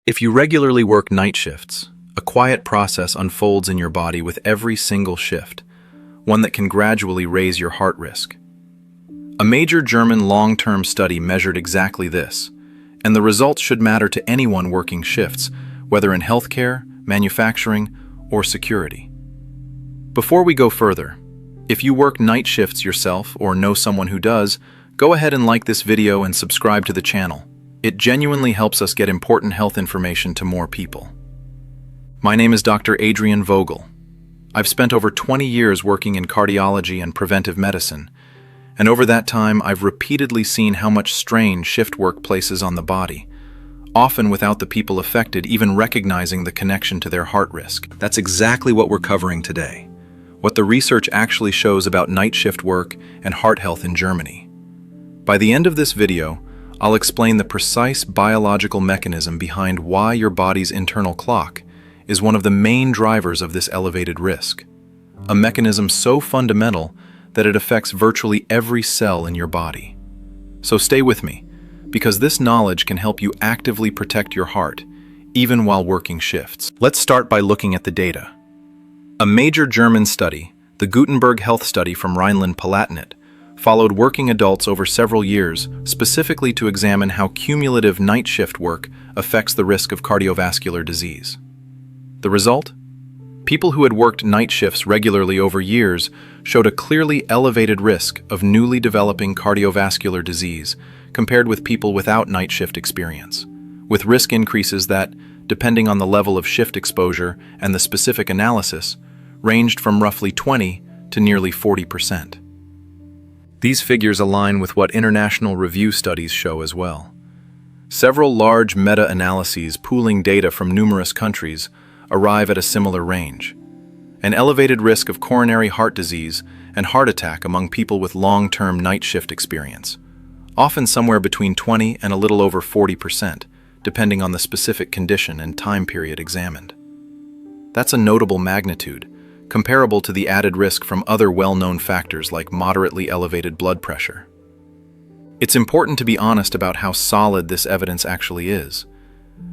If you regularly work night shifts, a quiet process unfolds in your body with every single shift, one that can gradually raise your heart risk. A major German long-term study measured exactly this, and the results should matter to anyone working shifts, whether in healthcare, manufacturing, or security. Before we go further, if you work night shifts yourself or know someone who does, go ahead and like this video and subscribe to the channel. It genuinely helps us get important health information to more people. My name is Dr. Adrian Vogel. I've spent over 20 years working in cardiology and preventive medicine, and over that time I've repeatedly seen how much strain shift work places on the body, often without the people affected even recognizing the connection to their heart risk. That's exactly what we're covering today, what the research actually shows about night shift work and heart health in Germany. By the end of this video, I'll explain the precise biological mechanism behind why your body's internal clock is one of the main drivers of this elevated risk, a mechanism so fundamental that it affects virtually every cell in your body. So stay with me, because this knowledge can help you actively protect your heart, even while working shifts. Let's start by looking at the data. A major German study, the Gutenberg study from Rhineland-Palatinate, followed working adults over several years, specifically to examine how cumulative night shift work affects the risk of cardiovascular disease. The result? People who had worked night shifts regularly over years showed a clearly elevated risk of newly developing cardiovascular disease compared with people without night shift experience, with risk increases that, depending on the level of shift exposure and the specific analysis, ranged from roughly 20 to nearly 40%. These figures align with what international review studies show as well. Several large meta-analyses pooling data from numerous countries arrive at a similar range. An elevated risk of coronary heart disease and heart attack among people with long-term night shift experience, often somewhere between 20 and a little over 40%, depending on the specific condition and time period examined. That's a notable magnitude, comparable to the added risk from other well-known factors like moderately elevated blood pressure. It's important to be honest about how solid this evidence actually is.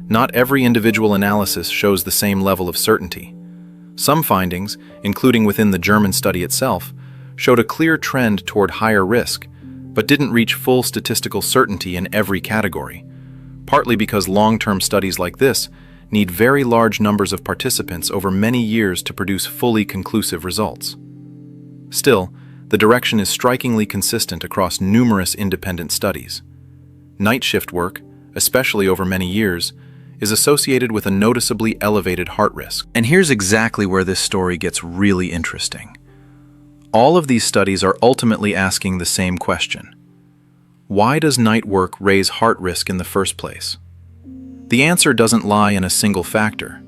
Not every individual analysis shows the same level of certainty. Some findings, including within the German study itself, showed a clear trend toward higher risk, but didn't reach full statistical certainty in every category, partly because long-term studies like this need very large numbers of participants over many years to produce fully conclusive results. Still, the direction is strikingly consistent across numerous independent studies. Night shift work, especially over many years, is associated with a noticeably elevated heart risk. And here's exactly where this story gets really interesting. All of these studies are ultimately asking the same question. Why does night work raise heart risk in the first place? The answer doesn't lie in a single factor,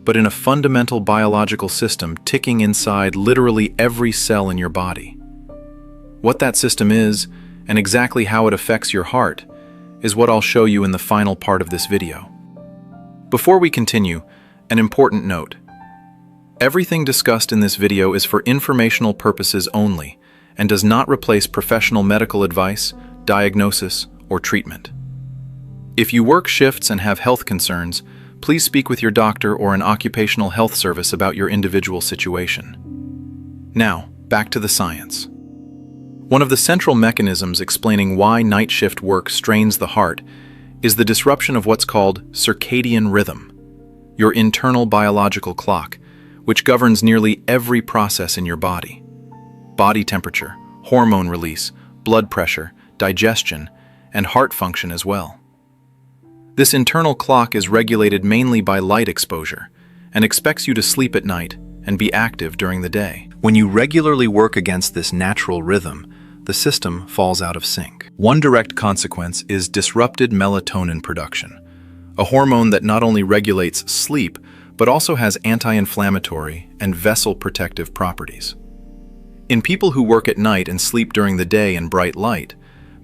but in a fundamental biological system ticking inside literally every cell in your body. What that system is, and exactly how it affects your heart, is what I'll show you in the final part of this video. Before we continue, an important note. Everything discussed in this video is for informational purposes only and does not replace professional medical advice, diagnosis, or treatment. If you work shifts and have health concerns, please speak with your doctor or an occupational health service about your individual situation. Now, back to the science. One of the central mechanisms explaining why night shift work strains the heart is the disruption of what's called circadian rhythm, your internal biological clock, which governs nearly every process in your body. Body temperature, hormone release, blood pressure, digestion, and heart function as well. This internal clock is regulated mainly by light exposure and expects you to sleep at night and be active during the day. When you regularly work against this natural rhythm, the system falls out of sync. One direct consequence is disrupted melatonin production, a hormone that not only regulates sleep, but also has anti-inflammatory and vessel protective properties. In people who work at night and sleep during the day in bright light,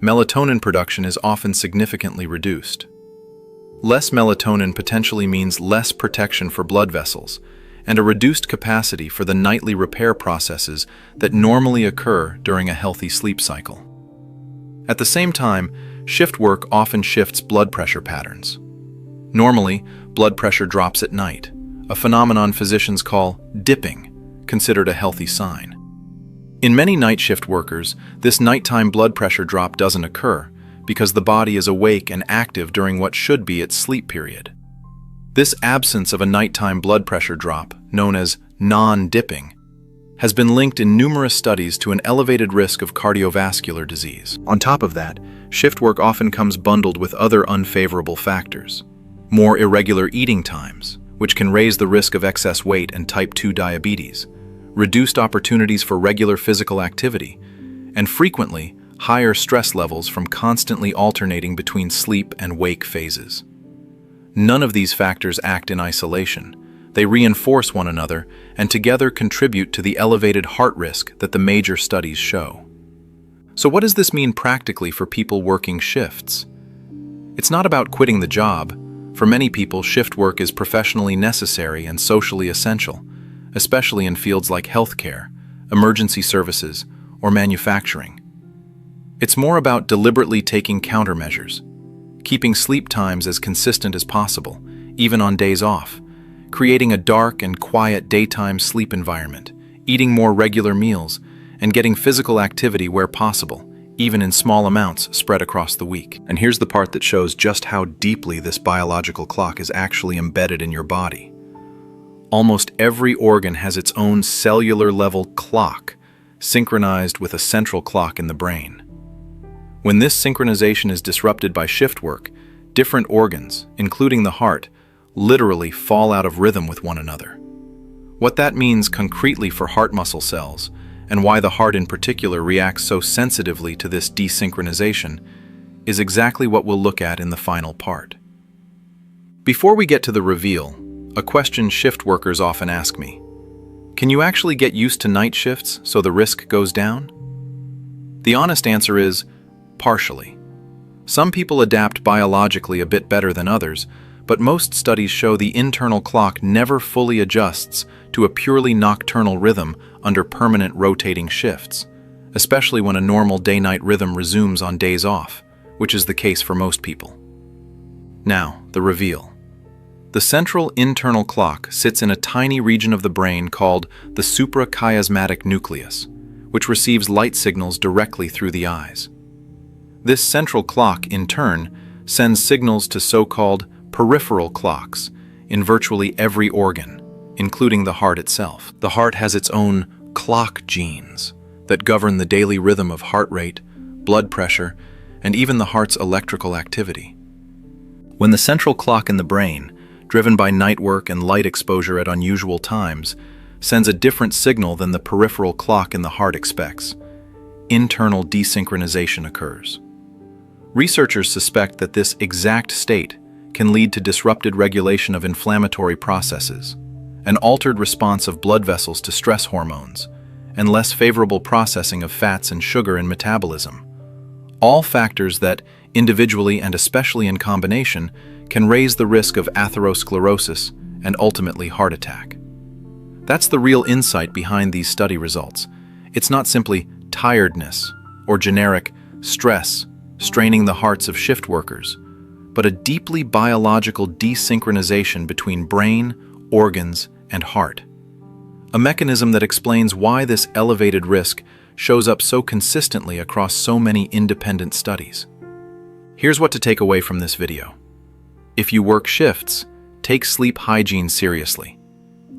melatonin production is often significantly reduced. Less melatonin potentially means less protection for blood vessels and a reduced capacity for the nightly repair processes that normally occur during a healthy sleep cycle. At the same time, shift work often shifts blood pressure patterns. Normally, blood pressure drops at night, a phenomenon physicians call dipping, considered a healthy sign. In many night shift workers, this nighttime blood pressure drop doesn't occur because the body is awake and active during what should be its sleep period. This absence of a nighttime blood pressure drop, known as non-dipping, has been linked in numerous studies to an elevated risk of cardiovascular disease. On top of that, shift work often comes bundled with other unfavorable factors. More irregular eating times, which can raise the risk of excess weight and type 2 diabetes, reduced opportunities for regular physical activity, and frequently higher stress levels from constantly alternating between sleep and wake phases. None of these factors act in isolation. They reinforce one another and together contribute to the elevated heart risk that the major studies show. So what does this mean practically for people working shifts? It's not about quitting the job. For many people, shift work is professionally necessary and socially essential, especially in fields like healthcare, emergency services, or manufacturing. It's more about deliberately taking countermeasures, keeping sleep times as consistent as possible, even on days off, creating a dark and quiet daytime sleep environment, eating more regular meals, and getting physical activity where possible, even in small amounts spread across the week. And here's the part that shows just how deeply this biological clock is actually embedded in your body. Almost every organ has its own cellular-level clock, synchronized with a central clock in the brain. When this synchronization is disrupted by shift work, different organs, including the heart, literally fall out of rhythm with one another. What that means concretely for heart muscle cells, and why the heart in particular reacts so sensitively to this desynchronization, is exactly what we'll look at in the final part. Before we get to the reveal, a question shift workers often ask me: can you actually get used to night shifts so the risk goes down? The honest answer is, partially. Some people adapt biologically a bit better than others, but most studies show the internal clock never fully adjusts to a purely nocturnal rhythm under permanent rotating shifts, especially when a normal day-night rhythm resumes on days off, which is the case for most people. Now, the reveal. The central internal clock sits in a tiny region of the brain called the suprachiasmatic nucleus, which receives light signals directly through the eyes. This central clock, in turn, sends signals to so-called peripheral clocks in virtually every organ, including the heart itself. The heart has its own clock genes that govern the daily rhythm of heart rate, blood pressure, and even the heart's electrical activity. When the central clock in the brain, driven by night work and light exposure at unusual times, sends a different signal than the peripheral clock in the heart expects, internal desynchronization occurs. Researchers suspect that this exact state can lead to disrupted regulation of inflammatory processes, an altered response of blood vessels to stress hormones, and less favorable processing of fats and sugar in metabolism. All factors that, individually and especially in combination, can raise the risk of atherosclerosis and ultimately heart attack. That's the real insight behind these study results. It's not simply tiredness or generic stress straining the hearts of shift workers, but a deeply biological desynchronization between brain, organs, and heart. A mechanism that explains why this elevated risk shows up so consistently across so many independent studies. Here's what to take away from this video. If you work shifts, take sleep hygiene seriously.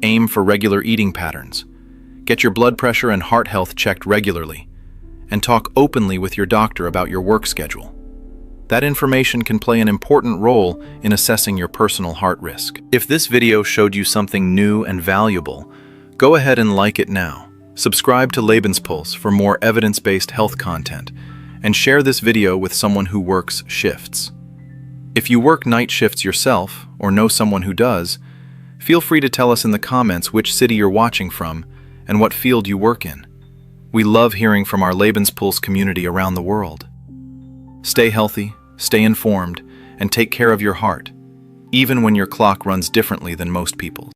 Aim for regular eating patterns. Get your blood pressure and heart health checked regularly, and talk openly with your doctor about your work schedule. That information can play an important role in assessing your personal heart risk. If this video showed you something new and valuable, go ahead and like it now. Subscribe to Lebenspulse for more evidence-based health content, and share this video with someone who works shifts. If you work night shifts yourself, or know someone who does, feel free to tell us in the comments which city you're watching from and what field you work in. We love hearing from our Lebenspulse community around the world. Stay healthy, stay informed, and take care of your heart, even when your clock runs differently than most people's.